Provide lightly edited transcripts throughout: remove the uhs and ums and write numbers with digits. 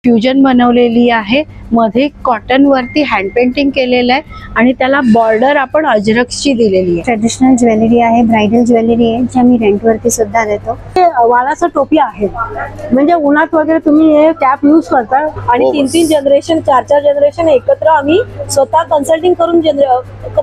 Fusion बनवलेली आहे, मध्ये कॉटन वरती हँड पेंटिंग केलेलं आहे आणि त्याला बॉर्डर आपण अजरकची दिलेली आहे। ट्रेडिशनल ज्वेलरी आहे, ब्राइडल ज्वेलरी आहे, जे आम्ही रेंट वरती सुद्धा देतो। वाळाचा टोपी आहे, म्हणजे उन्हात वगैरे तुम्ही हे कॅप यूज करता आणि 3-3 जनरेशन 4-4 जनरेशन एकत्र आम्ही स्वतः कन्सल्टिंग करून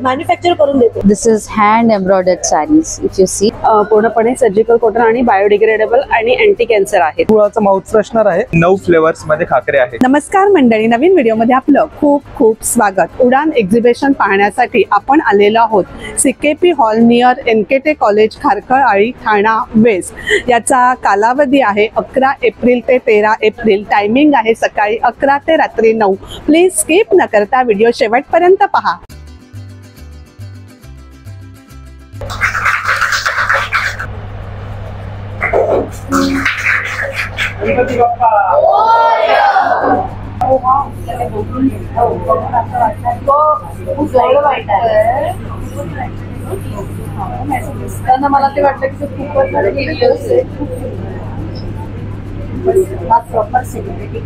मॅन्युफॅक्चर करून देतो। This is hand embroidered saris if you see. पूर्णपणे सर्जिकल कॉटन आणि बायोडिग्रेडेबल आणि अँटी कॅन्सर आहे। गुळाचा माउथ फ्रेशनर आहे, 9 फ्लेवर्स मध्ये खाकरे आहेत। नमस्कार मंडळी, नवीन व्हिडिओ मध्ये आपलं खूप खूप स्वागत। उडान एक्झिबिशन पाहण्यासाठी आपण आलेलो आहोत CKP hall near NKT college Kharkar Ali Thane west. याचा कालावधी आहे 11 एप्रिल ते 13 एप्रिल। टायमिंग आहे सकाळी 11 ते रात्री 9। प्लीज स्किप न करता व्हिडिओ शेवटपर्यंत पहा। मला ते वाटतं की खूपच प्रॉपर सेलिब्रिटी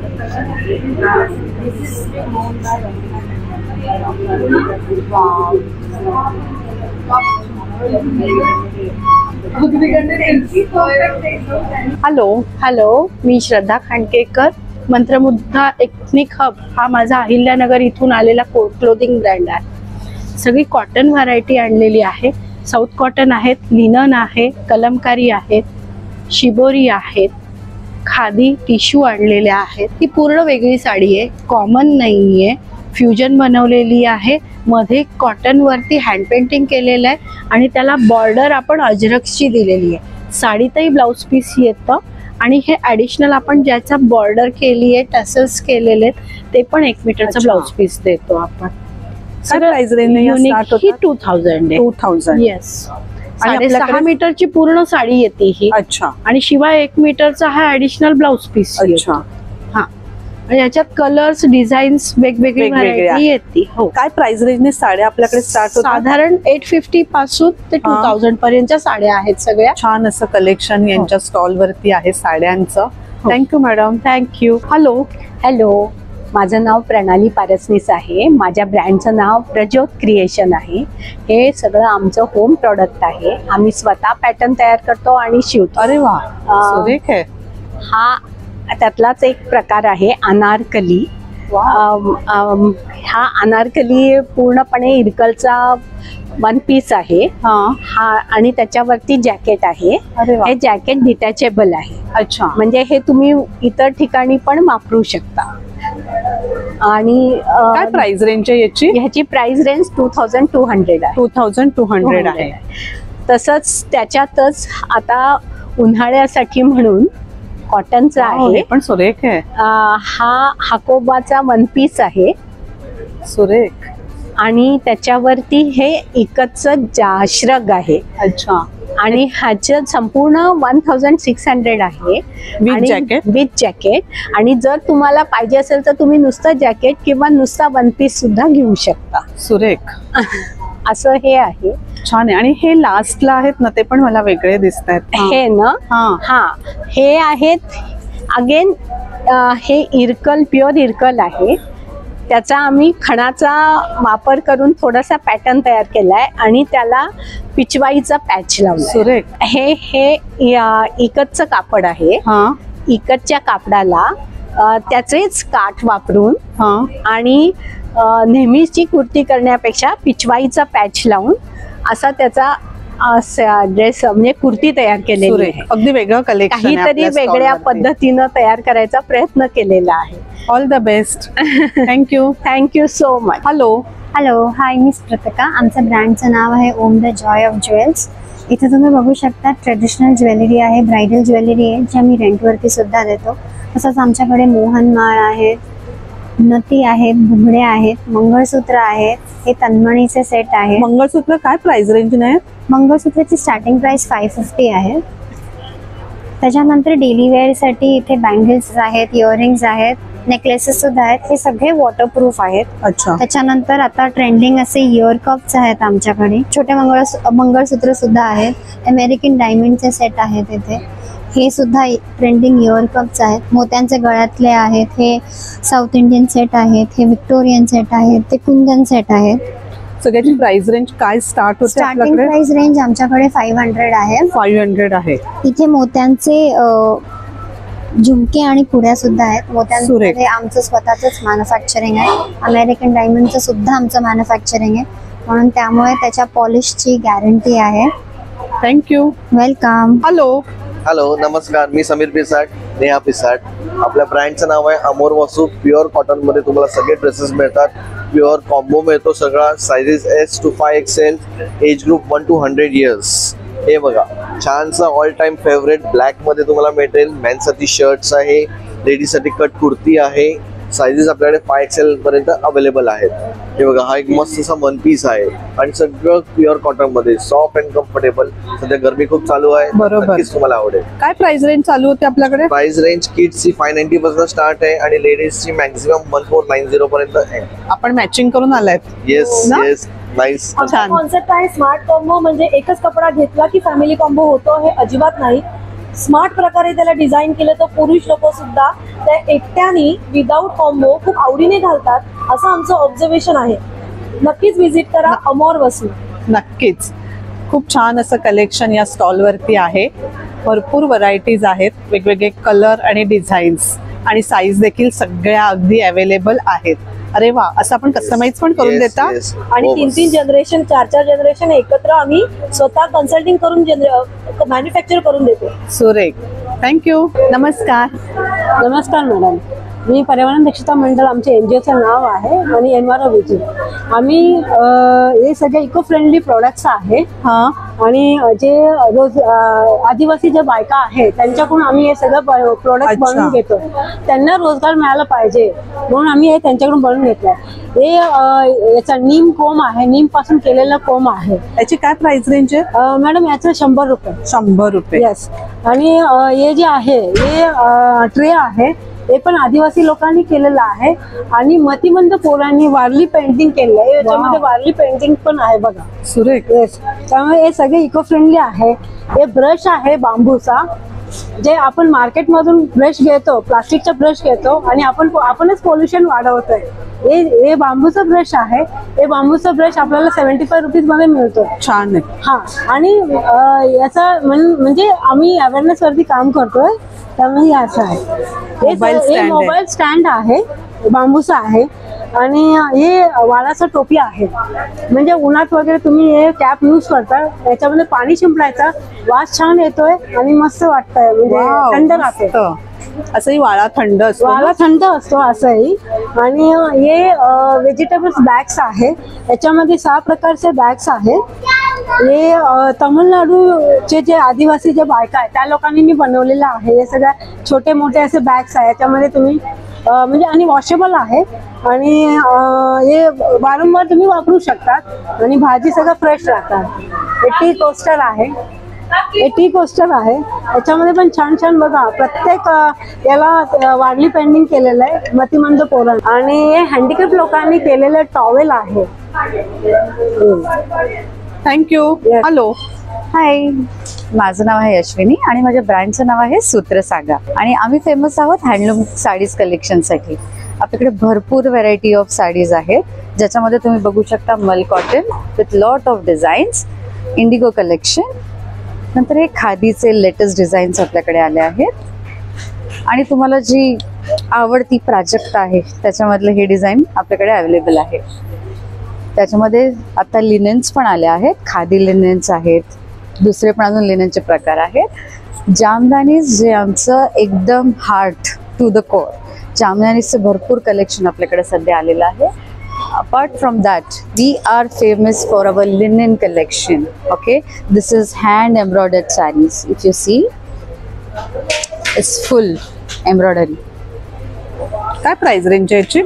हॅलो, मी श्रद्धा खांडकेकर। मंत्रमुग्धा एथनिक हब हा माझा अहिल्यानगर इथून आलेला क्लोथिंग ब्रँड आहे। सगळी कॉटन व्हरायटी आणलेली आहे। साऊथ कॉटन आहेत, लिनन आहे, कलमकारी आहेत, शिबोरी आहेत, खादी टिश्यू आणलेले आहेत। ही पूर्ण वेगळी साडी आहे, कॉमन नाहीये, फ्युजन बनवलेली आहे, मध्ये कॉटन वरती हँड पेंटिंग केलेलं आहे आणि त्याला बॉर्डर आपण अजरकची दिलेली आहे। साडीतही ब्लाउज पीस येतं आणि हे ऍडिशनल आपण ज्याचा बॉर्डर केली आहे, टसल्स केलेले आहेत, ते पण 1 मीटरचा ब्लाउज पीस देतो आपण। प्राइस रेंज ही 2000 येस। 6 मीटरची पूर्ण साडी येते ही। अच्छा, आणि शिवाय 1 मीटरचा हा ऍडिशनल ब्लाउज पीस। अच्छा, हा, याच्यात कलर्स डिझाईन्स वेगवेगळी व्हरायटी येते। हो, काय प्राइस रेंजने साड्या आपल्याकडे स्टार्ट होतात? साधारण 850 पासून ते 2000 पर्यंतच्या साड्या आहेत सगळ्या। छान असं कलेक्शन यांच्या स्टॉल वरती आहे साड्यांचं। Thank you madam, thank you. हॅलो, माझं नाव प्रणाली पारसनीस आहे। माझ्या ब्रँडचं नाव प्रज्योत क्रिएशन आहे। हे सगळं आमचं होम प्रॉडक्ट आहे। आम्ही स्वतः पॅटर्न तयार करतो आणि शिवतो। अरे वा, सुरेख आहे। हा त्यातलाच एक प्रकार आहे अनारकली। हा अनारकली पूर्णपणे इरकलचा 1 पीस आहे। हा आणि त्याच्यावरती जॅकेट आहे। हे जॅकेट डिटॅचेबल आहे। अच्छा, म्हणजे हे तुम्ही इतर ठिकाणी पण वापरू शकता। आणि काय प्राइस रेंज आहे याची? ह्याची प्राइस रेंज 2200 आहे। 2200 आहे। तसंच त्याच्यातच आता उन्हाळ्यासाठी म्हणून कॉटनचा आहे, पण सुरेख आहे। हा हाकोबाचा 1 पीस आहे, सुरेख। आणि त्याच्यावरती हे इकतचं श्रग आहे। अच्छा, आणि ह्याचं संपूर्ण 1600 आहे विथ जॅकेट। आणि जर तुम्हाला पाहिजे असेल तर तुम्ही नुसतं जॅकेट किंवा नुसता 1 पीस सुद्धा घेऊ शकता। सुरेख असं हे आहे। छान आहे। आणि हे लास्टला आहेत ना, ते पण मला वेगळे दिसत आहेत। हे ना, हा हे आहेत अगेन हे इरकल, प्युअर इरकल आहे। त्याचा आम्ही खणाचा वापर करून थोडासा पॅटर्न तयार केलाय आणि त्याला पिचवाईचा पॅच लावलाय। सुरेख। हे इकतचं कापड आहे। इकतच्या कापडाला त्याचेच काठ वापरून आणि नेहमीची कुर्ती करण्यापेक्षा पिचवाईचा पॅच लावून असा त्याचा ड्रेस म्हणजे कुर्ती तयार केलेली आहे। अगदी वेगळं कलेक्शन, काहीतरी वेगळ्या पद्धतीनं तयार करायचा प्रयत्न केलेला आहे। All the best. Thank you so much. Hello, hi, मी स्मृतिका। आमच्या ब्रँडचं नाव आहे Om the joy of jewels. इथे तुम्ही बघू शकता ट्रेडिशनल ज्वेलरी आहे, ब्राइडल ज्वेलरी आहे, जे आम्ही रेंट वरती सुद्धा देतो। तसंच आमच्याकडे मोहनमाळ आहेत, नथी आहेत, बुगड्या आहेत, मंगळसूत्र आहेत, हे तन्मणीचे सेट आहे। मंगळसूत्र काय प्राइस रेंज आहे? मंगळसूत्राची स्टार्टिंग प्राइस 550 आहे। त्याच्यानंतर डेली वेअर साठी इथे बँगल्स आहेत, इयरिंग्स आहेत, नेकलेसेस सुद्धा आहेत। हे सगळे वॉटरप्रूफ आहेत। अच्छा, त्याच्यानंतर आता ट्रेंडिंग असे इयर कप्स आहेत आमच्याकडे। छोटे मंगळसूत्र सुद्धा आहेत। अमेरिकन डायमंडचे सेट आहेत इथे। हे सुद्धा ट्रेंडिंग इयर कप्स आहेत, मोत्यांचे गळ्यातले आहेत, हे साऊथ इंडियन सेट आहेत, हे विक्टोरियन सेट आहेत, ते कुंदन सेट आहेत. सगळ्याची प्राइस रेंज काय स्टार्ट होते स्टार्टिंग आपल्याकडे? प्राइस रेंज आमच्याकडे 500 आहे. 500 आहे. इथे मोत्यांचे झुमके आणि पुड्या सुद्धा आहेत. मोत्यांमध्ये आमचं स्वतःच मॅन्युफॅक्चरिंग आहे. अमेरिकन डायमंडचं सुद्धा आमचं मॅन्युफॅक्चरिंग आहे, म्हणून त्यामुळे त्याच्या पॉलिशची गॅरंटी आहे. थँक्यू. वेलकम. हॅलो नमस्कार, मी समीर पिसाट, नेहा पिसाट. आपल्या ब्रँडचं नाव आहे अमोर वसू. प्युअर कॉटन मध्ये तुम्हाला सगळे ड्रेसेस मिळतात. प्युअर कॉम्बो मिळतो सगळा. Sizes S to 5XL, age group 1 to 100 years. हे बघा छानसा ऑल टाइम फेवरेट ब्लॅक मध्ये तुम्हाला भेटेल. मेन्ससाठी शर्ट्स आहे, लेडीजसाठी कट कुर्ती आहे. साइजेस आपल्याकडे 5XL पर्यंत अवेलेबल आहेत. हे बघा हा एक मस्त असा वन पीस आहे आणि सगळं प्युअर कॉटन मध्ये सॉफ्ट अँड कम्फर्टेबल. सध्या गरमी खूप चालू आहे, बरोबर. नक्कीच तुम्हाला आवडेल. काय प्राइस रेंज चालू होते आपल्याकडे? प्राइस रेंज किड्सची 590 पासून स्टार्ट आहे आणि लेडीजची मॅक्झिमम 1490 पर्यंत आहे. आपण मॅचिंग करून आलायत. येस ना? Yes, nice. आमचा कॉन्सेप्ट आहे स्मार्ट कॉम्बो. म्हणजे एकच कपडा घेतला की फॅमिली कॉम्बो होतो हे अजिबात नाही. स्मार्ट प्रकारे त्याला डिझाईन केलं तर पुरुष लोक सुद्धा त्या एकट्याने विदाऊट कॉम्बो खूप आवडीने घालतात, असं आमचं ऑब्झर्वेशन आहे. नक्कीच व्हिजिट करा अमोर वसू. नक्कीच. खूप छान असं कलेक्शन या स्टॉल वरती आहे. भरपूर व्हरायटीज आहेत, वेगवेगळे कलर आणि डिझाईन्स आणि साईज देखील सगळ्या अगदी अवेलेबल आहेत. अरे वा, असं आपण कस्टमाइज पण करून देता. आणि 3 जनरेशन 4 जनरेशन एकत्र आम्ही स्वतः कन्सल्टिंग करून मॅन्युफॅक्चर करून देतो. सुरेख. थँक्यू. नमस्कार. नमस्कार मॅडम, मी पर्यावरण दक्षता मंडळ आमच्या एनजीओचं नाव आहे आणि एन्व्हायरोविजी. आम्ही हे सगळे इको फ्रेंडली प्रोडक्ट्स आहे. आणि जे रोज आदिवासी ज्या बायका आहेत त्यांच्याकडून आम्ही हे सगळं प्रोडक्ट बनवून घेतो. त्यांना रोजगार मिळाला पाहिजे म्हणून आम्ही हे त्यांच्याकडून बनवून घेतलंय. हे याचा नीम कोंब आहे, नीम पासून केलेला कोंब आहे. याची काय प्राइस रेंज आहे मॅडम? याचं 100 रुपये. 100 रुपये. येस. आणि हे जे आहे हे ट्रे आहे, हे पण आदिवासी लोकांनी केलेलं आहे आणि मतिमंद पोरांनी वारली पेंटिंग केलेलं आहे. याच्यामध्ये वारली पेंटिंग पण आहे बघा. सुरेख. येस. त्यामुळे हे सगळे इको फ्रेंडली आहे. हे ब्रश आहे बांबूचा, जे आपण मार्केटमधून ब्रश घेतो, प्लास्टिकचा ब्रश घेतो आणि आपणच पोल्युशन वाढवतोय. हे बांबूचा ब्रश आहे. हे बांबूचा ब्रश आपल्याला 75 रुपीज मध्ये मिळतो. छान आहे. हा. आणि याचा म्हणजे आम्ही अवेअरनेस वरती काम करतोय, त्यामुळे असं आहे. हे मोबाईल स्टँड आहे, बांबूचा आहे. आणि हे वाळाचा टोपी आहे. म्हणजे उन्हात वगैरे तुम्ही हे कॅप यूज करता, याच्यामध्ये पाणी शिंपडायचा, वास छान येतोय आणि मस्त वाटतंय. म्हणजे थंड राहते. असंही वाळा थंड असतो. वाळा थंड असतो असंही. आणि हे व्हेजिटेबल्स बॅग्स आहे. याच्यामध्ये 6 प्रकारचे बॅग्स आहेत. हे तमिळनाडूचे जे आदिवासी जे बायका आहेत त्या लोकांनी मी बनवलेलं आहे. हे सगळ्या छोटे मोठे असे बॅग्स आहेत. याच्यामध्ये तुम्ही म्हणजे आणि वॉशेबल आहे आणि हे वारंवार तुम्ही वापरू शकतात आणि भाजी सगळं फ्रेश राहतात. हे टी कोस्टर आहे. हे टी कोस्टर आहे. याच्यामध्ये पण छान छान बघा, प्रत्येक याला वारली पेंटिंग केलेलं आहे मतिमंद पोरण. आणि हे हँडिकॅप लोकांनी केलेलं टॉवेल आहे. थँक्यू. हॅलो. हाय, माझं नाव आहे अश्विनी आणि माझ्या ब्रँडचं नाव आहे सूत्रसागा आणि आम्ही फेमस आहोत हँडलूम साडीज कलेक्शनसाठी. आपल्याकडे भरपूर व्हरायटी ऑफ साडीज आहेत, ज्याच्यामध्ये तुम्ही बघू शकता मल cotton with lot of designs, Indigo collection, नंतर हे खादीचे लेटेस्ट डिझाईन्स आपल्याकडे आले आहेत. आणि तुम्हाला जी आवडती प्राजक्ता आहे त्याच्यामधलं हे डिझाईन आपल्याकडे अवेलेबल आहे. त्याच्यामध्ये आता लिनेन्स पण आले आहेत, खादी लिनेन्स आहेत, दुसरे पण अजून लिनेनचे प्रकार आहेत. जामदानीज जे आमचं एकदम हार्ट टू द कोर, जामदानीजचं भरपूर कलेक्शन आपल्याकडे सध्या आलेलं आहे. Apart from that, we are famous for our linen collection. Okay, this is hand embroidered sarees. If you see, it's full embroidery. काय प्राइस रेंज आहे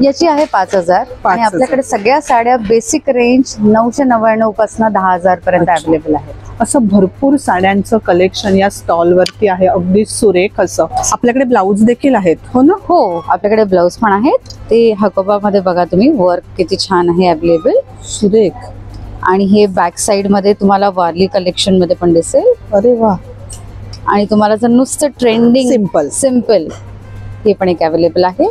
याची आहे 5000. आणि आपल्याकडे सगळ्या साड्या बेसिक रेंज 999 पासून 10000 पर्यंत अवेलेबल आहेत. असं भरपूर साड्यांचं कलेक्शन या स्टॉल वरती आहे, अगदी सुरेख असं. आपल्याकडे ब्लाउज देखील आहेत, हो ना? हो, आपल्याकडे ब्लाउज पण आहेत. ते हकोबामध्ये बघा तुम्ही, वर्क किती छान आहे अवेलेबल, सुरेख. आणि हे बॅक साइड मध्ये तुम्हाला वारली कलेक्शन मध्ये पण दिसेल. अरे वा. आणि तुम्हाला जर नुसतं ट्रेंडिंग सिम्पल हे पण एक अवेलेबल आहे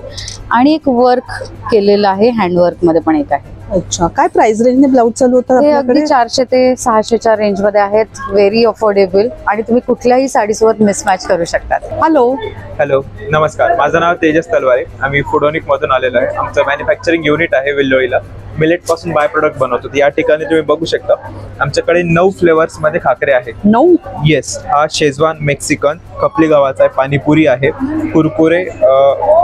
आणि एक वर्क केलेलं आहे, हँडवर्क मध्ये पण एक आहे. अच्छा, काय प्राइस रेंजने ब्लाऊज चालू होतात ते आपल्याकडे? अगदी 400 ते 600च्या रेंज मध्ये आहेत, व्हेरी अफोर्डेबल आणि तुम्ही कुठल्याही साडीसोबत मिसमॅच करू शकतात. हॅलो नमस्कार, माझं नाव तेजस तलवारे. आम्ही फुडोनिक मधून आलेलो आहे. आमचं मॅन्युफॅक्चरिंग युनिट आहे विल्लोळीला. मिलेट पासून बाय प्रोडक्ट बनवतो. या ठिकाणी तुम्ही बघू शकता आमच्याकडे 9 फ्लेवर्स मध्ये खाकरे आहेत. 9? येस. हा शेजवान, मेक्सिकन, खपली गव्हाचा आहे, पाणीपुरी आहे, Kurkure,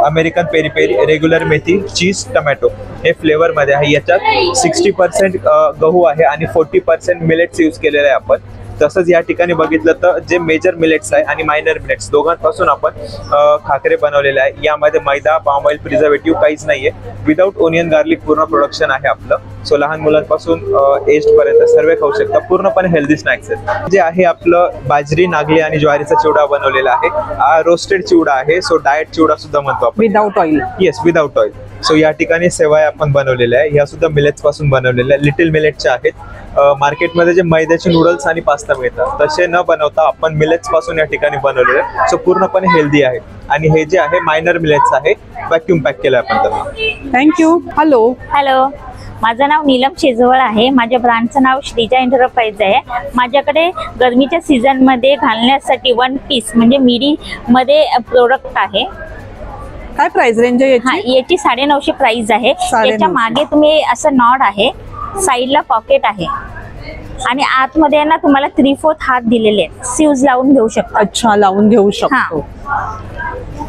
American peri peri, regular मेथी, चीज, टमॅटो हे फ्लेवर मध्ये आहे. याच्यात 60% गहू आहे आणि 40% मिलेट्स यूज केलेले आहे आपण. तसंच या ठिकाणी बघितलं तर जे मेजर मिलेट्स आहे आणि मायनर मिलेट्स दोघांपासून आपण खाकरे बनवलेले आहे. यामध्ये मैदा, पाम ऑइल, प्रिझर्वेटिव्ह काहीच नाहीये. विदाउट ओनियन गार्लिक पूर्ण प्रोडक्शन आहे आपलं. सो लहान मुलांपासून एज पर्यंत सर्व खाऊ शकता. पूर्णपणे हेल्दी स्नॅक्स आहेत. जे आहे आपलं बाजरी, नागली आणि ज्वारीचा चिवडा बनवलेला आहे. हा रोस्टेड चिवडा आहे. सो डाएट चिवडा सुद्धा म्हणतो आपण. Without oil? Yes, without oil. So या ठिकाणी सेवाय आपण बनवलेल्या आहे. ह्या सुद्धा मिलेट्स पासून बनवलेल्या आहे. लिटिल मिलेटच्या आहेत. मार्केटमध्ये जे मैद्याचे नूडल्स आणि पास्ता मिळतात तसे न बनवता आपण मिलेट्स पासून या ठिकाणी बनवलेले आहे. सो पूर्णपणे हेल्दी आहे. आणि हे जे आहे मायनर मिलेट्स आहे, व्हॅक्यूम पॅक केलं आपण त्यांना. थँक्यू. हॅलो, माझं नाव नीलम शेजवळ आहे. माझ्या ब्रँडचं नाव श्रीजा एंटरप्राइज आहे. माझ्याकडे गरमीच्या सीझन मध्ये घालण्यासाठी 1 पीस म्हणजे मिडी मध्ये प्रोडक्ट आहे. काय प्राइस रेंज आहे याची? याची 950 प्राइस आहे. याच्या मागे तुम्ही असं नॉड आहे, साईडला पॉकेट आहे आणि आतमध्ये ना तुम्हाला 3/4 हात दिलेले आहेत. सीव्ज लावून घेऊ शकता. अच्छा, लावून घेऊ शकतो.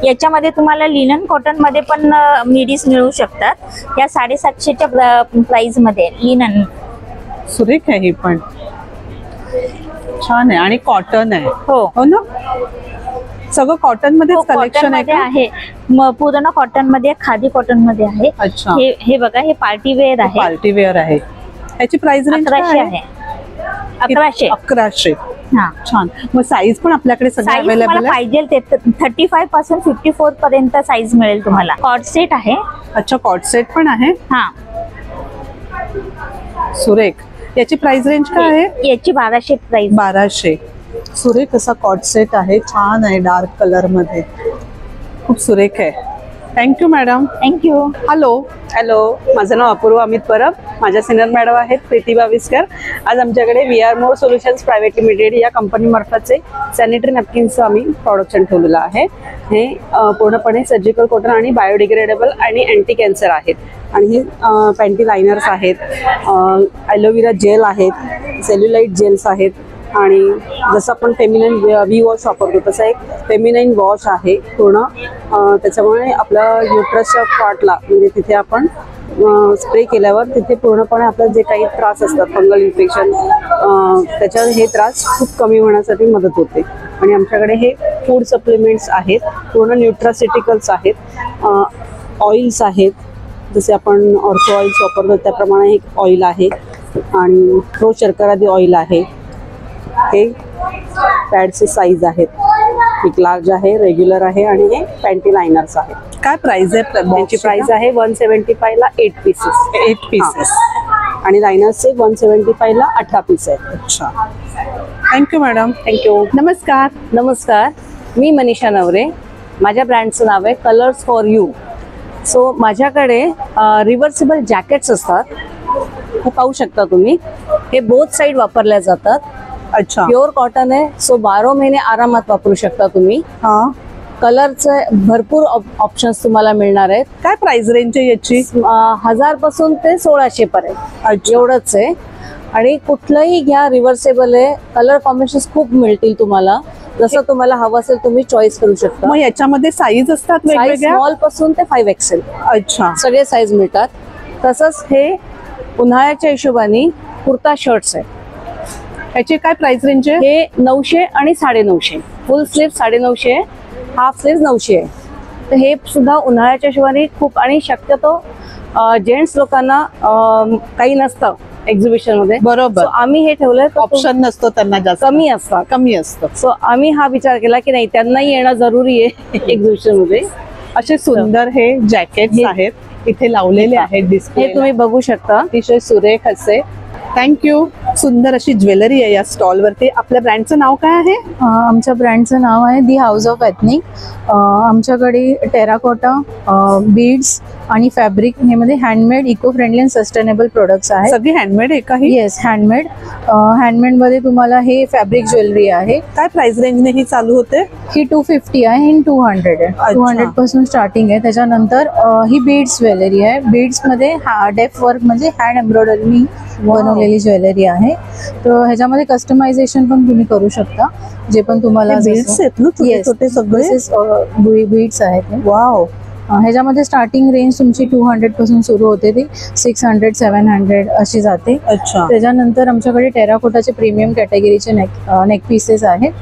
याच्यामध्ये तुम्हाला लिनन कॉटन मध्ये पण मिडीज मिळू शकतात. या 750च्या प्राइस मध्ये लिनन. सुरेख आहे ही पण, छान आहे आणि कॉटन आहे. हो ना, सगळं कॉटन मध्ये कलेक्शन आहे. पूर्ण कॉटन मध्ये, खादी कॉटन मध्ये आहे. अच्छा, हे बघा, हे पार्टी वेअर आहे. पार्टी वेअर आहे. याची प्राइस रेंज 1100 आहे. 1100. हा, छान. मग साईज पण आपल्याकडे सगळे अवेलेबल आहे. पाहिजे ते 35 पासून 54 पर्यंत साईज मिळेल तुम्हाला. कॉर्ड सेट आहे. अच्छा, कॉर्ड सेट पण आहे. हा, सुरेख. याची प्राइस रेंज काय आहे? याची 1200 प्राइस. 1200. सुरेख असा कॉर्ड सेट आहे, छान आहे, डार्क कलर मध्ये, खूप सुरेख आहे. Thank you madam. थँक्यू. हॅलो, माझं नाव अपूर्व अमित परब. माझ्या सिनियर मॅडम आहेत प्रतिभा विस्कर. आज आमच्याकडे VR मोर सोल्युशन्स प्रायव्हेट लिमिटेड या कंपनीमार्फतचे सॅनिटरी नॅपकिन्सचं आम्ही प्रोडक्शन ठेवलेलं आहे. हे पूर्णपणे सर्जिकल कॉटन आणि बायोडिग्रेडेबल आणि अँटी कॅन्सर आहेत. आणि हे पॅन्टी लायनर्स आहेत, ॲलोवेरा जेल आहेत, सेल्युलाइट जेल्स आहेत आणि जसं आपण फेमिनाईन व्ही वॉश वापरतो तसं एक फेमिनाईन वॉश आहे पूर्ण. त्याच्यामुळे आपल्या युट्रसच्या पार्टला म्हणजे तिथे आपण स्प्रे केल्यावर तिथे पूर्णपणे आपल्याला जे काही त्रास असतात, फंगल इन्फेक्शन, त्याच्यावर हे त्रास खूप कमी होण्यासाठी मदत होते. आणि आमच्याकडे हे फूड सप्लिमेंट्स आहेत, पूर्ण न्यूट्रासिटिकल्स आहेत, ऑइल्स आहेत, जसे आपण ऑर्थो ऑइल्स वापरतो त्याप्रमाणे एक ऑइल आहे आणि प्रो शर्करादी ऑइल आहे. हे पॅडचे साईज आहेत, एक लार्ज आहे, रेग्युलर आहे आणि हे पॅन्टी लायनर्स आहेत. काय प्राइस आहे? त्यांची प्राइस आहे 175 ला 8 पीसेस आणि लायनर्सचे 175 ला 18 पीस आहेत. अच्छा, थँक्यू मॅडम. थँक्यू. नमस्कार, मी मनीषा नवरे. माझ्या ब्रँडचं नाव आहे कलर्स फॉर यू. सो माझ्याकडे रिव्हर्सिबल जॅकेट्स असतात, हे पाहू शकता तुम्ही. हे बोथ साईड वापरल्या जातात. अच्छा, प्युअर कॉटन आहे, सो 12 महिने आरामात वापरू शकता तुम्ही. हा, कलरचे भरपूर ऑप्शन्स तुम्हाला मिळणार आहेत. काय प्राइस रेंज आहे याची? 1000 पासून ते 1600 पर्यंत एवढंच आहे. आणि कुठलंही घ्या, रिव्हर्सेबल आहे. कलर कॉम्बिनेशन खूप मिळतील तुम्हाला, जसं तुम्हाला हवं असेल तुम्ही चॉईस करू शकता. मग याच्यामध्ये साईज असतात वेगवेगळ्या? स्मॉल पासून ते 5XL. अच्छा, सगळे साईज मिळतात. तसंच हे उन्हाळ्याच्या हिशोबाने कुर्ता शर्ट्स आहे. याची काय प्राइस रेंज आहे? हे 900 आणि 950. फुल स्लीव 950 आहे, हाफ स्लीव 900 आहे. तर हे सुद्धा उन्हाळ्याच्या हिशोबाने खूप. आणि शक्यतो जेंट्स लोकांना काही नसतं एक्झिबिशन मध्ये, बरोबर. आम्ही हे ठेवलंय, ऑप्शन नसतो त्यांना, जास्त कमी असतं. सो आम्ही हा विचार केला की नाही, त्यांनाही येणं जरुरी आहे एक्झिबिशन मध्ये. असे सुंदर हे जॅकेट्स आहेत, इथे लावलेले आहेत डिस्प्ले. हे तुम्ही बघू शकता. अतिशय सुरेख असे थँक्यू. सुंदर अशी ज्वेलरी आहे या स्टॉलवरती. आपल्या ब्रँडचं नाव काय आहे? आमच्या ब्रँडचं नाव आहे दी हाऊस ऑफ एथनिक. आमच्याकडे टेराकोटा, बीड्स आणि फॅब्रिक हे मध्ये हँडमेड, इको फ्रेंडली आणि सस्टेनेबल प्रोडक्ट्स आहेत. सगळी हँडमेड आहे का ही? Yes, handmade. हँडमेड मध्ये तुम्हाला हे फॅब्रिक ज्वेलरी आहे. काय प्राइस रेंजने ही चालू होते? ही 250 आहे, ही 200 आहे. 200 पासून स्टार्टिंग आहे. त्याच्यानंतर ही बीड्स ज्वेलरी आहे. बीड्स मध्ये डेफ वर्क म्हणजे हँड एम्ब्रॉयडरी बनवलेली ज्वेलरी आहे. तर ह्याच्यामध्ये कस्टमायझेशन पण तुम्ही करू शकता, जे पण तुम्हाला बीड्स आहेत ना छोटे सगळे? बीड्स आहेत. वाव. ह्याच्यामध्ये स्टार्टिंग रेंज तुमची 200 पासून सुरू होते, ती 600 700 अशी जाते. अच्छा. त्याच्यानंतर आमच्याकडे टेराकोटाचे प्रीमियम कॅटेगरीचे नेक पीसेस आहेत.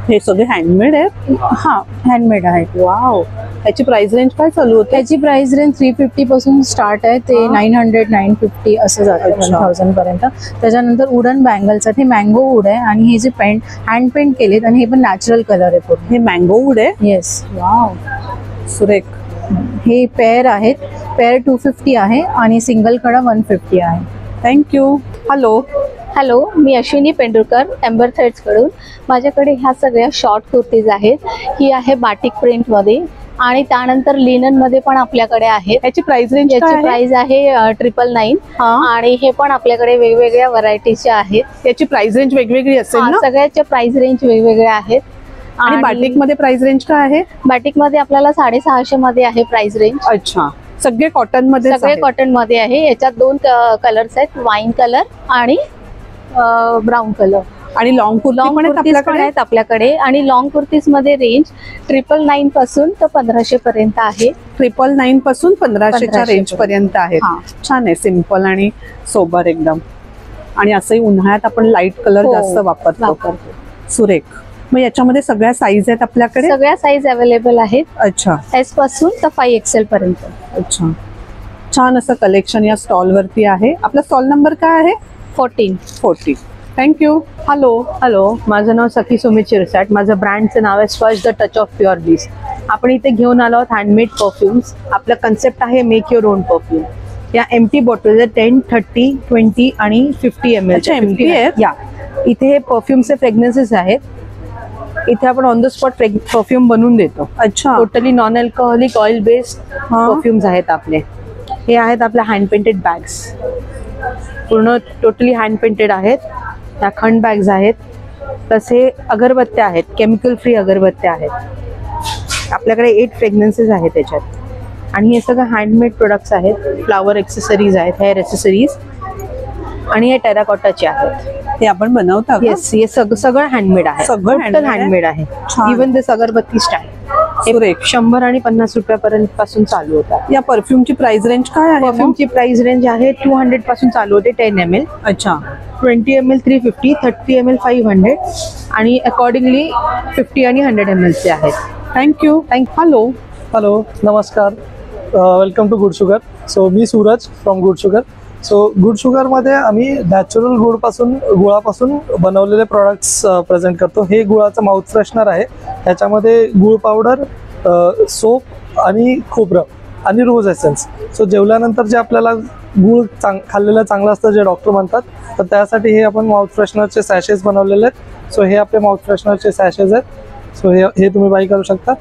हे सगळे हँडमेड आहेत? हा, हँडमेड आहेत. वाव. त्याची प्राइस रेंज काय चालू होते? त्याची प्राइस रेंज 350 पासून स्टार्ट आहे, ते 900 950 असं जातं 1000 पर्यंत. त्याच्यानंतर वुडन बँगल्स आहेत. हे मँगो वूड आहे आणि हे जे हँड पेंट केलेत आणि हे पण नॅचरल कलर आहे पूर्ण. हे मँगो वूड आहे? येस. वाव, सुरेख. हे पेअर आहेत. पेअर 250 आहे आणि सिंगल कडा 150 आहे. थँक्यू. हॅलो. हॅलो, मी अश्विनी पेंडुरकर, एम्बर थ्रेड्स कडून. माझ्याकडे ह्या सगळ्या शॉर्ट कुर्तीज आहेत. ही आहे बाटिक प्रिंटमध्ये आणि त्यानंतर लिनन मध्ये पण आपल्याकडे आहेत. याची प्राइस रेंज काय आहे? याची प्राइस आहे 999 आणि हे पण आपल्याकडे वेगवेगळ्या व्हरायटीचे आहेत. याची प्राइस रेंज वेगवेगळी असेल ना? सगळ्याच्या प्राइस रेंज वेगवेगळ्या आहेत. आणि बाटिक मध्ये प्राइस रेंज काय आहे? बाटिक मध्ये आपल्याला 650 मध्ये आहे प्राइस रेंज. अच्छा. सगळे कॉटन मध्ये? सगळे कॉटन मध्ये आहे. याच्यात 2 कलर्स आहेत, वाईन कलर आणि ब्राऊन कलर. आणि लॉंग कुर्ती पण आहेत आपल्याकडे. आणि लॉंग कुर्तीज मध्ये रेंज 999 पासून तर 1500 पर्यंत आहे. 999 पासून 1500च्या रेंज पर्यंत आहे. छान आहे, सिंपल आणि सोबर एकदम. आणि असंही उन्हाळ्यात आपण लाईट कलर जास्त वापरतो. सुरेख. मग याच्यामध्ये सगळ्या साईज आहेत आपल्याकडे? सगळ्या साईज अवेलेबल आहेत. अच्छा. S पासून तर 5XL पर्यंत. अच्छा. छान असं कलेक्शन या स्टॉल वरती आहे. आपला स्टॉल नंबर काय आहे? 14. थँक्यू. हॅलो, माझं नाव सखी सुमित शिरसाट. माझं ब्रँडचं नाव आहे स्पर्श the touch of pure bliss. आपण इथे घेऊन आलो आहोत हँडमेड परफ्युम्स. आपला कन्सेप्ट आहे मेक युअर ओन परफ्यूम. या एम्प्टी बॉटल 10, 30, 20 आणि 50 ml. एम्प्टी आहेत? या इथे हे परफ्युमचे फ्रेग्रन्सेस आहेत. इथे आपण ऑन द स्पॉट परफ्यूम बनवून देतो. अच्छा. Totally non alcoholic oil based perfumes आहेत आपले. हे आहेत आपल्या हँड पेंटेड बॅग्स. पूर्ण टोटली हँड पेंटेड आहेत. ह्या खंड बॅग्स आहेत. प्लस हे अगरबत्त्या आहेत, केमिकल फ्री अगरबत्त्या आहेत. आपल्याकडे 8 फ्रेग्रन्सेस आहेत त्याच्यात. आणि हे सगळं हँडमेड प्रोडक्ट्स आहेत. फ्लावर एक्सेसरीज आहेत, हेअर एक्सेसरीज आणि हे टेराकोटाचे आहेत. हे आपण बनवता? येस, हे सगळं हँडमेड आहे. सगळं हँडमेड आहे. इव्हन दिस अगरबत्ती स्टँड 100 आणि 50 रुपयापर्यंत पासून चालू होतात. या परफ्यूमची प्राइस रेंज काय आहे? परफ्यूमची प्राइस रेंज आहे 200 पासून चालू होते 10 ml. अच्छा. 20 ml 350, 30 ml 500 आणि अकॉर्डिंगली 50 आणि 100 ml चे आहेत. थँक्यू. हॅलो, नमस्कार. Welcome to good sugar. So मी Suraj from good sugar. So good शुगरमध्ये आम्ही नॅचरल गुळापासून बनवलेले प्रोडक्ट्स प्रेझेंट करतो. हे गुळाचं माउथ फ्रेशनर आहे. ह्याच्यामध्ये गुळ पावडर, सोप आणि खोबरं आणि रोज एसेन्स. सो जेवल्यानंतर जे आपल्याला गुळ खाल्लेलं चांगलं असतं जे डॉक्टर म्हणतात, तर त्यासाठी हे आपण माउथ फ्रेशनरचे सॅशेस बनवलेले आहेत. सो हे आपले माउथ फ्रेशनरचे सॅशेस आहेत. सो हे तुम्ही बाय करू शकता.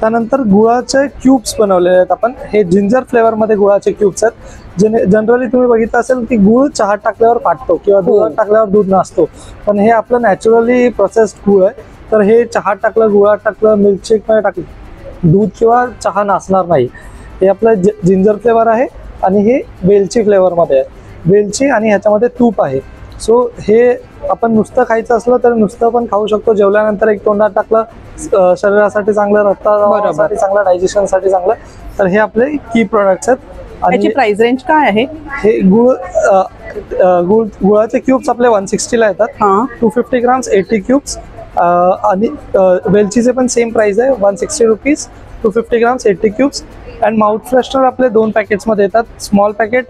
त्यानंतर गुळाचे क्यूब्स बनवलेले आहेत आपण. हे जिंजर फ्लेवरमध्ये गुळाचे क्यूब्स आहेत. जनरली तुम्ही बघितलं असेल की गुळ चहात टाकल्यावर फाटतो किंवा दुधात टाकल्यावर दूध नसतो, पण हे आपलं नॅचरली प्रोसेस्ड गुळ आहे. तर हे चहात टाकलं, गुळात टाकलं, मिल्कशेकमध्ये टाकलं, दूध किंवा चहा नासणार नाही. हे आपलं जिंजर फ्लेवर आहे आणि हे वेलची फ्लेवरमध्ये आहे. वेलची आणि ह्याच्यामध्ये तूप आहे. सो हे आपण नुसतं खायचं असलं तर नुसतं पण खाऊ शकतो. जेवल्यानंतर एक तोंडात टाकलं, शरीरासाठी चांगलं, रक्तासाठी चांगलं, डायजेशनसाठी चांगलं. तर हे आपले की प्रोडक्ट्स आहेत. आणि प्राइस रेंज काय आहे? हे गुळाचे क्यूब्स आपले 160ला येतात. 250 ग्राम्स 80 क्यूब्स. आणि वेलचीचे पण सेम प्राइस आहे, 160 rupees, 250 grams 80 cubes. And mouth freshener आपले 2 पॅकेट्समध्ये येतात. स्मॉल पॅकेट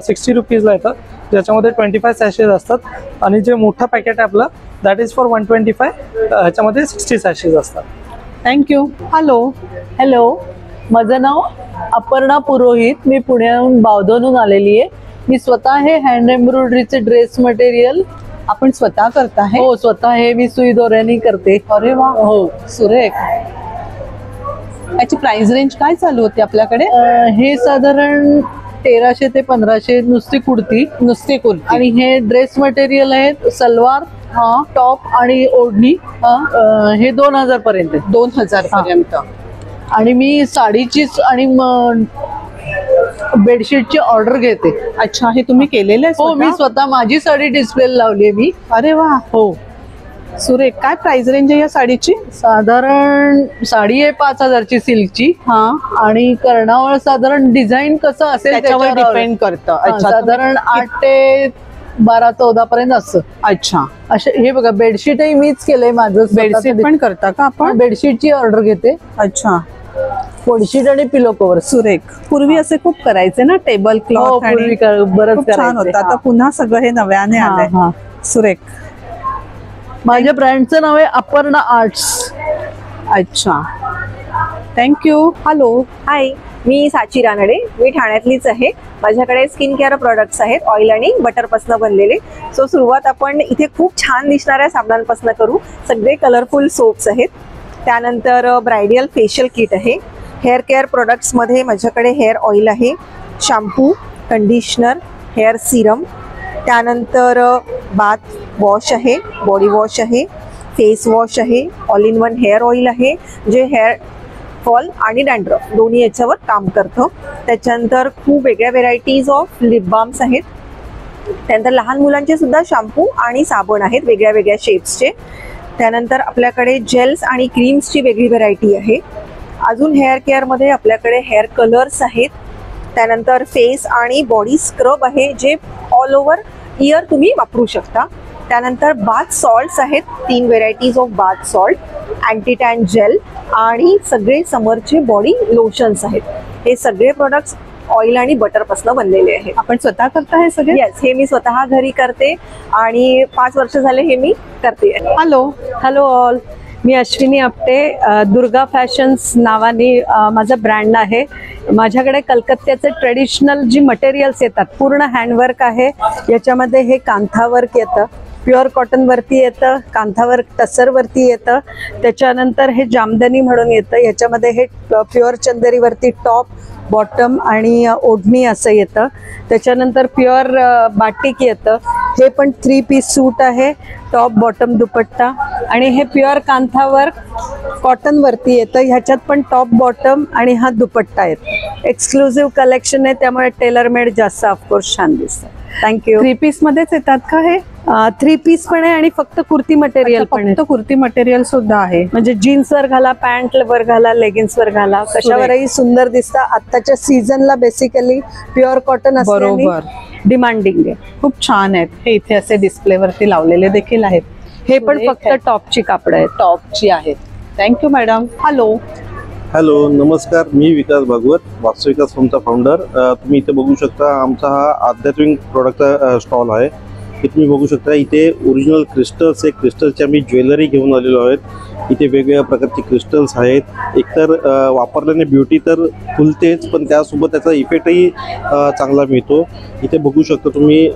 60 रुपीजला येतं, ज्याच्यामध्ये 25 सॅशेस असतात. आणि जे मोठं पॅकेट आहे आपलं दॅट इज फॉर 125, ह्याच्यामध्ये 60 सॅशेस असतात. थँक्यू. हॅलो, माझं नाव अपर्णा पुरोहित. मी पुण्याहून बावधनहून आलेली आहे. मी स्वतः हे हँड एम्ब्रॉयडरीचे ड्रेस मटेरियल आपण स्वतः करता है? हो, स्वतः हे मी सुई दोऱ्याने करते. अरे वा, हो. सुरेख. याची प्राइस रेंज काय चालू होती आपल्याकडे? हे साधारण 1300 ते 1500 नुसती कुर्ती. आणि हे ड्रेस मटेरियल आहेत, सलवार, टॉप आणि ओढणी, हे 2000 पर्यंत. 2000 पर्यंत. आणि मी साडीचीच आणि बेडशीटची ऑर्डर घेते. अच्छा, हे तुम्ही केलेलं आहे? हो, मी स्वतः माझी साडी डिस्प्ले लावली आहे मी. अरे वा. हो. सुरेख. काय प्राइस रेंज आहे या साडीची? साधारण साडी आहे 5000 ची सिल्कची. आणि कर्णावळ साधारण डिझाईन कसं असेल त्याच्यावर डिपेंड करतं. साधारण 8 ते 12-14 पर्यंत असतं. अच्छा. असे हे बघा, बेडशीटही मीच केलंय माझं. बेडशीट पण करता का आपण? बेडशीटची ऑर्डर घेते. अच्छा. बेडशीट आणि पिलो कव्हर. सुरेख. पूर्वी असे खूप करायचे ना, टेबल क्लॉथ. बरंच छान होतं. आता पुन्हा सगळं हे नव्याने आलंय. सुरेख. माझ्या ब्रँडचं नाव आहे अपर्णा आर्ट्स. अच्छा, थँक्यू. हॅलो. हाय, मी साची रानडे. मी ठाण्यातलीच आहे. माझ्याकडे स्किन केअर प्रोडक्ट्स आहेत, ऑइल आणि बटरपासून बनलेले. सो सुरुवात आपण इथे खूप छान दिसणाऱ्या साबणांपासून करू. सगळे कलरफुल सोप्स आहेत. त्यानंतर ब्रायडल फेशियल किट आहे. हेअर केअर प्रोडक्ट्समध्ये माझ्याकडे हेअर ऑइल आहे, शॅम्पू, कंडिशनर, हेअर सिरम, त्यानंतर बाथ वॉश आहे, बॉडी वॉश आहे, फेस वॉश आहे, all in one hair oil आहे जे हेअर फॉल आणि डॅन्ड्रफ दोन्ही याच्यावर काम करतं. त्याच्यानंतर खूप वेगळ्या व्हेरायटीज ऑफ लिप बाम्स आहेत. त्यानंतर लहान मुलांचे सुद्धा शॅम्पू आणि साबण आहेत वेगळ्या वेगळ्या शेप्सचे. त्यानंतर आपल्याकडे जेल्स आणि क्रीम्सची वेगळी व्हेरायटी आहे. अजून हेअर केअरमध्ये आपल्याकडे हेअर कलर्स आहेत. त्यानंतर फेस आणि बॉडी स्क्रब आहे जे ऑल ओव्हर इयर तुम्ही वापरू शकता. त्यानंतर बाथ सॉल्ट्स आहेत, 3 varieties of bath salt, anti tan gel आणि सगळे समरचे बॉडी लोशन्स आहेत. हे सगळे प्रोडक्ट्स ऑइल आणि बटरपासून बनलेले आहेत. आपण स्वतः करता हे सगळे? येस, हे मी स्वतः घरी करते आणि 5 वर्ष झाले हे मी करते. हॅलो ऑल, मी अश्विनी आपटे. दुर्गा फॅशन्स नावाने माझा ब्रँड आहे. माझ्याकडे कलकत्त्याचे ट्रेडिशनल जी मटेरियल्स येतात, पूर्ण हँडवर्क आहे. याच्यामध्ये हे कांथावर्क येतं, प्युअर कॉटन वरती येतं, कांथावर्क टसरवरती येतं. त्याच्यानंतर हे जामदनी म्हणून येतं. याच्यामध्ये हे प्युअर चंदेरीवरती टॉप, बॉटम आणि ओढणी असं येतं. त्याच्यानंतर प्युअर बाटिक येतं. हे पण 3 पीस सूट आहे, टॉप बॉटम दुपट्टा. आणि हे प्युअर कांथावर कॉटन वरती येतं. ह्याच्यात पण टॉप बॉटम आणि हा दुपट्टा येतो. एक्सक्लुझिव्ह कलेक्शन आहे, त्यामुळे टेलर मेड जास्त ऑफकोर्स छान दिसतं. थँक्यू. 3 पीस मध्येच येतात का हे? 3 पीस पण आहे आणि फक्त कुर्ती मटेरियल पण आहे. फक्त कुर्ती मटेरियल सुद्धा आहे. म्हणजे जीन्स वर घाला, पॅन्ट वर घाला, लेगिन्स वर घाला, कशावरही सुंदर दिसतं. आत्ताच्या सीझनला बेसिकली प्युअर कॉटन बरोबर डिमांडिंग आहे. खूप छान आहेत. हे इथे असे डिस्प्ले वरती लावलेले देखील आहेत. हे पण फक्त टॉपची कापड आहेत. टॉपची आहेत. Thank you madam. हॅलो, नमस्कार. मी विकास भागवत, वास्तविकास फर्मचा फाउंडर. तुम्ही इथे बघू शकता आमचा हा आध्यात्मिक प्रोडक्टचा स्टॉल आहे. हे तुम्ही बघू शकता. इथे ओरिजिनल क्रिस्टल्स आहे, क्रिस्टल्सची आम्ही ज्वेलरी घेऊन आलेलो आहेत. इथे वेगवेगळ्या प्रकारचे क्रिस्टल्स आहेत. एकतर वापरल्याने ब्युटी तर फुलतेच, पण त्यासोबत त्याचा इफेक्टही चांगला मिळतो. इथे बघू शकता तुम्ही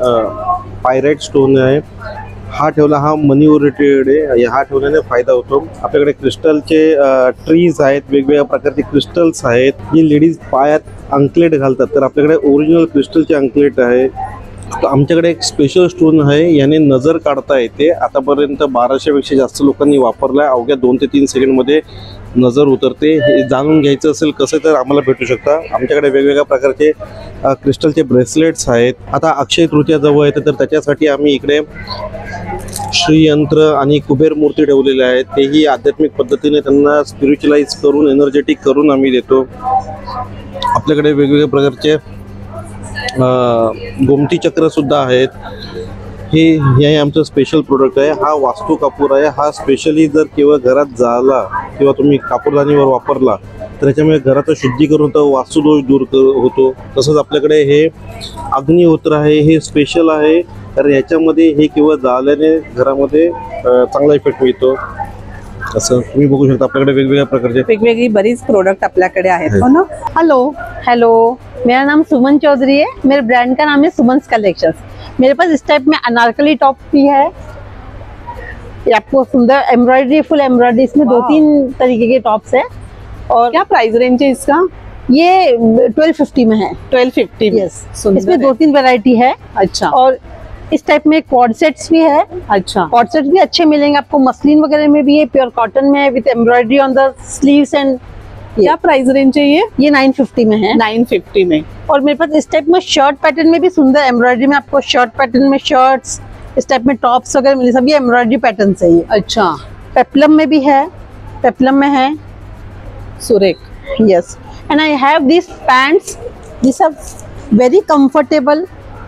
पायराइट स्टोन आहे. हा ठेवला, हा मनी ओरिएंटेड आहे. हा ठेवल्याने फायदा होतो. आपल्याकडे क्रिस्टलचे ट्रीज आहेत, वेगवेगळ्या प्रकारचे क्रिस्टल्स आहेत. जी लेडीज पायात अंकलेट घालतात, तर आपल्याकडे ओरिजिनल क्रिस्टलचे अंकलेट आहे. आमच्याकडे एक स्पेशल स्टोन आहे, याने नजर काढता येते. आतापर्यंत 1200पेक्षा जास्त लोकांनी वापरला. अवघ्या 2 ते 3 सेकंडमध्ये नजर उतरते. हे जाणून घ्यायचं असेल कसं, तर आम्हाला भेटू शकता. आमच्याकडे वेगवेगळ्या प्रकारचे क्रिस्टलचे ब्रेसलेट्स आहेत. आता अक्षय तृतीया जवळ येते, तर त्याच्यासाठी आम्ही इकडे श्रीयंत्र आणि कुबेर मूर्ती ठेवलेल्या आहेत. तेही आध्यात्मिक पद्धतीने त्यांना स्पिरिच्युअलाइज करून, एनर्जेटिक करून आम्ही देतो. आपल्याकडे वेगवेगळ्या प्रकारचे गोमती चक्र सुद्धा आहेत. हे आमचं स्पेशल प्रोडक्ट आहे. हा वास्तू कापूर आहे. हा स्पेशली जर केवळ घरात झाला किंवा तुम्ही कापूरदानीवर वापरला तर त्याच्यामुळे घराचं शुद्धीकरण होतं, वास्तुदोष दूर होतो. तसंच आपल्याकडे हे अग्निहोत्र आहे. हे स्पेशल आहे कारण याच्यामध्ये हे केवळ जाळल्याने घरामध्ये चांगला इफेक्ट मिळतो. असं तुम्ही बघू शकता आपल्याकडे वेगवेगळ्या प्रकारचे वेगवेगळी बरीच प्रोडक्ट आपल्याकडे आहेत, हो ना? हेलो हेलो, मेरा नाम सुमन चौधरी है। मेरे ब्रांड का नाम है सुमन्स कलेक्शंस। मेरे पास इस टाइप में अनारकली टॉप भी है। ये आपको सुंदर एम्ब्रॉयडरी, फुल एम्ब्रॉयडरी, इसमें 2-3 तरीके के टॉप्स है। और क्या प्राइस रेंज है इसका? ये 1250 में है। 1250 में। यस, इसमें 2-3 वैरायटी है। अच्छा। और इस टाइप में कॉर्ड सेट्स भी है। अच्छा, कॉर्ड सेट्स भी अच्छे मिलेंगे आपको, मसलिन वगैरह में भी है, प्योर कॉटन में है, विद embroidery on the sleeves end. क्या प्राइस रेंज है ये? 950 में है। 950 में। और मेरे पास इस टाइप में शर्ट पैटर्न में भी सुंदर एम्ब्रॉयडरी में आपको शर्ट पैटर्न में शर्ट्स, इस टाइप में टॉप्स वगैरह मिले, सभी एम्ब्रॉयडरी पैटर्न से ही। अच्छा, पेप्लम में भी है, पेप्लम में है। सुरेख। Yes, and I have this pants, this are very comfortable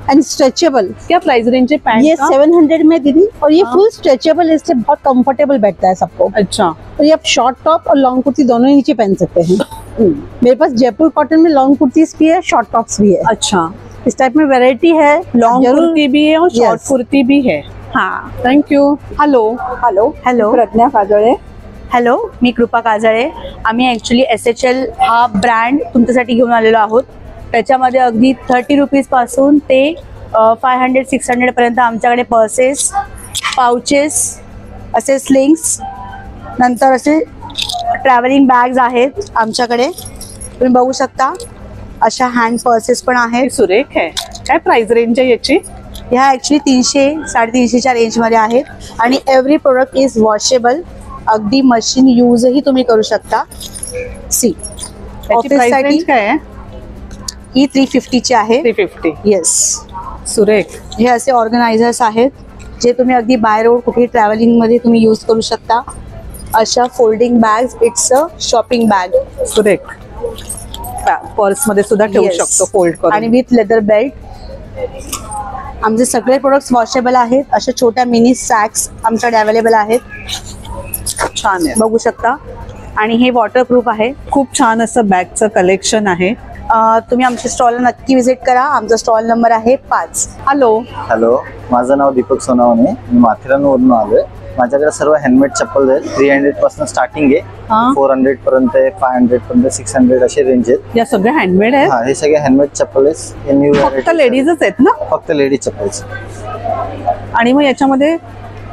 and stretchable. क्या प्राइस रेंज है पैंट ये का? 700 में दीदी, और ये फुल स्ट्रेचेबल, इससे बहुत कंफर्टेबल बैठता है सबको। अच्छा, और ये आप शॉर्ट टॉप और लॉन्ग कुर्ती दोनों ही नीचे पहन सकते हैं। मेरे पास जयपुर कॉटन में लॉन्ग कुर्तीज भी है, शॉर्ट टॉप्स भी है। अच्छा, इस टाइप में वैरायटी है। लॉन्ग कुर्ती भी है और शॉर्ट Yes. कुर्ती भी है। हाँ, thank you. Hello hello, Pragya Kajale. Hello, मी कृपा काजळे। आम्ही ॲक्च्युली SHL हा ब्रँड तुमच्यासाठी घेऊन आलेलो आहोत। त्याच्यामध्ये अगदी 30 रुपीजपासून ते 500-600 पर्यंत आमच्याकडे पर्सेस, पाउचेस, असे स्लिंग्स, नंतर असे ट्रॅव्हलिंग बॅग्स आहेत आमच्याकडे। तुम्ही बघू शकता अशा हँड पर्सेस पण आहेत। सुरेख आहे। काय प्राइस रेंज आहे याची? ह्या ॲक्च्युली 300-350च्या रेंजमध्ये आहेत आणि एव्हरी प्रोडक्ट इज वॉशेबल। अगदी मशीन यूजही तुम्ही करू शकता। सी, त्याची प्राइस रेंज काय आहे? ही 350ची आहे। 350। येस, सुरेख। हे असे ऑर्गनायझर्स आहेत जे तुम्ही अगदी बाय रोड कुठे ट्रॅव्हलिंग मध्ये तुम्ही यूज करू शकता। अशा folding bags, it's a shopping bag. सुरेख, पर्स मध्ये सुद्धा ठेवू Yes. शकतो फोल्ड करून। आणि विथ लेदर बेल्ट। आमचे सगळे प्रोडक्ट्स वॉशेबल आहेत। अशा छोट्या मिनी सॅक्स आमच्याकडे अवेलेबल आहेत। छान आहे, बघू शकता। आणि हे वॉटरप्रूफ आहे। खूप छान असं बॅगचं कलेक्शन आहे। तुम्ही आमच्या स्टॉलला नक्की व्हिजिट करा। आमचा स्टॉल नंबर आहे 5। हॅलो, माझं नाव दीपक सोनावणे, मी माथेरानवरून आलोय। माझ्याकडे सर्व हँडमेड चप्पल आहेत। 300 पासून स्टार्टिंग आहे, 400 पर्यंत आहे, 500 पर्यंत, 600 असे रेंज आहेत। या सगळ्या हँडमेड आहेत? हा, हे सगळे हँडमेड चप्पल आहेत। फक्त लेडीजच आहेत ना? फक्त लेडीज चप्पल्स। आणि मग याच्यामध्ये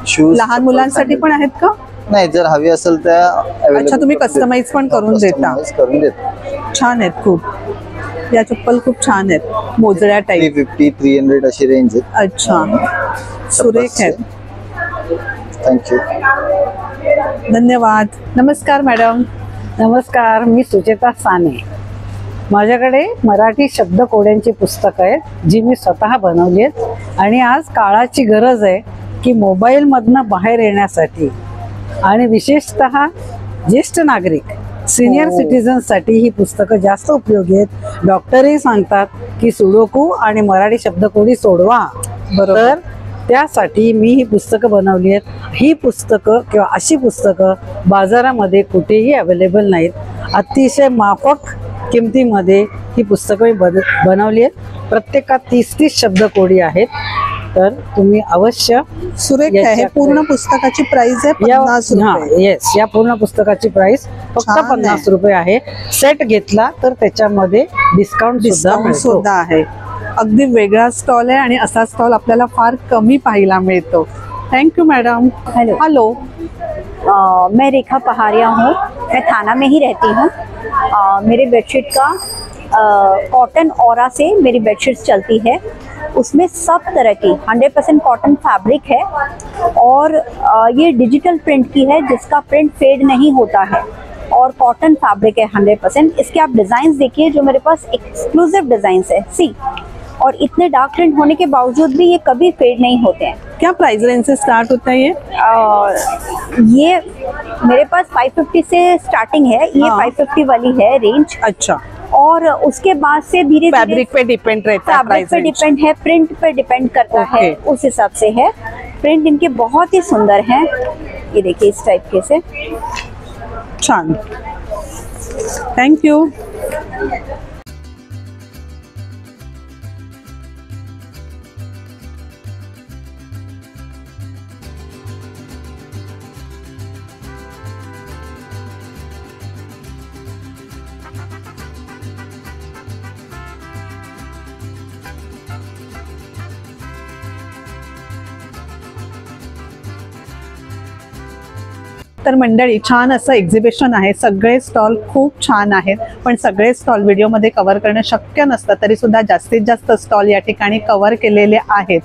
शूज लहान मुलांसाठी पण आहेत का? नाही, जर हवी असेल तर अच्छा, तुम्ही कस्टमाइज पण करून देता? करून देतो। छान आहेत खूप। या चप्पल खूप छान आहेत, मोजड्या टाईप। 350, 300 अशी रेंज आहेत। अच्छा, सुरेख आहेत। थँक्यू, धन्यवाद। नमस्कार मॅडम। नमस्कार, मी सुचेता साने। माझ्याकडे मराठी शब्दकोड्यांची पुस्तकं आहेत जी मी स्वतः बनवली आहेत। आणि आज काळाची गरज आहे की मोबाईलमधनं बाहेर येण्यासाठी आणि विशेषतः ज्येष्ठ नागरिक, सिनियर सिटीजन्ससाठी ही पुस्तकं जास्त उपयोगी आहेत। डॉक्टरही सांगतात की सुडोकू आणि मराठी शब्दकोडी सोडवा। बरोबर, त्यासाठी मी ही पुस्तकं बनवली आहेत। ही पुस्तकं किंवा अशी पुस्तकं बाजारामध्ये कुठेही अवेलेबल नाहीत। अतिशय माफक किमतीमध्ये ही पुस्तकं मी बनवली आहेत। प्रत्येकात 30-30 शब्दकोडी आहेत, तर तुम्ही अवश्य। सुरेख आहे। हे पूर्ण पुस्तकाची प्राइस आहे 50 रुपये। येस, या पूर्ण पुस्तकाची प्राइस फक्त 50 रुपये आहे। सेट घेतला तर त्याच्यामध्ये डिस्काउंट सुद्धा आहे। अगदी वेगळा स्टॉल आहे आणि असा स्टॉल आपल्याला फार कमी पाहायला मिळतो। Thank you madam. हेलो, मैं रेखा पहाड़िया हूँ। मैं थाना में ही रहती हूँ। मेरे बेडशीट का कॉटन ऑरा से मेरी बेडशीट्स चलती है। उसमें सब तरह की 100% कॉटन फैब्रिक है और ये डिजिटल प्रिंट की है जिसका प्रिंट फेड नहीं होता है और कॉटन फैब्रिक है 100%। इसके आप डिज़ाइंस देखिए जो मेरे पास एक्सक्लूसिव डिज़ाइंस है। सी, और इतने डार्क प्रिंट होने के बावजूद भी ये कभी फेड नहीं होते हैं। क्या प्राइस रेंज से स्टार्ट होता है ये मेरे पास 550 से स्टार्टिंग है। ये 550 वाली है रेंज। अच्छा, और उसके बाद से धीरे धीरे फैब्रिक पे डिपेंड रहता है, फैब्रिक पे डिपेंड है, प्रिंट पे डिपेंड करता है, उस हिसाब से है। प्रिंट इनके बहुत ही सुंदर हैं। ये देखिए इस टाइप के से। छान, थैंक यू। तर मंडळी छान असं एक्झिबिशन आहे, सगळे स्टॉल खूप छान आहेत, पण सगळे स्टॉल व्हिडिओमध्ये कव्हर करणं शक्य नसतं, तरी सुद्धा जास्तीत जास्त स्टॉल या ठिकाणी कव्हर केलेले आहेत.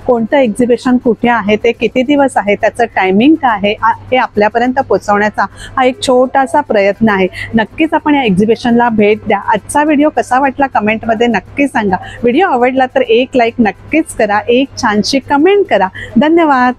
कोणतं एक्झिबिशन कुठे आहे, ते किती दिवस आहे, त्याचं टायमिंग काय आहे, हे आपल्यापर्यंत पोहोचवण्याचा हा एक छोटासा प्रयत्न आहे. नक्कीच आपण या एक्झिबिशनला भेट द्या. आजचा व्हिडिओ कसा वाटला कमेंटमध्ये नक्की सांगा. व्हिडिओ आवडला तर एक लाईक नक्कीच करा, एक छानशी कमेंट करा. धन्यवाद.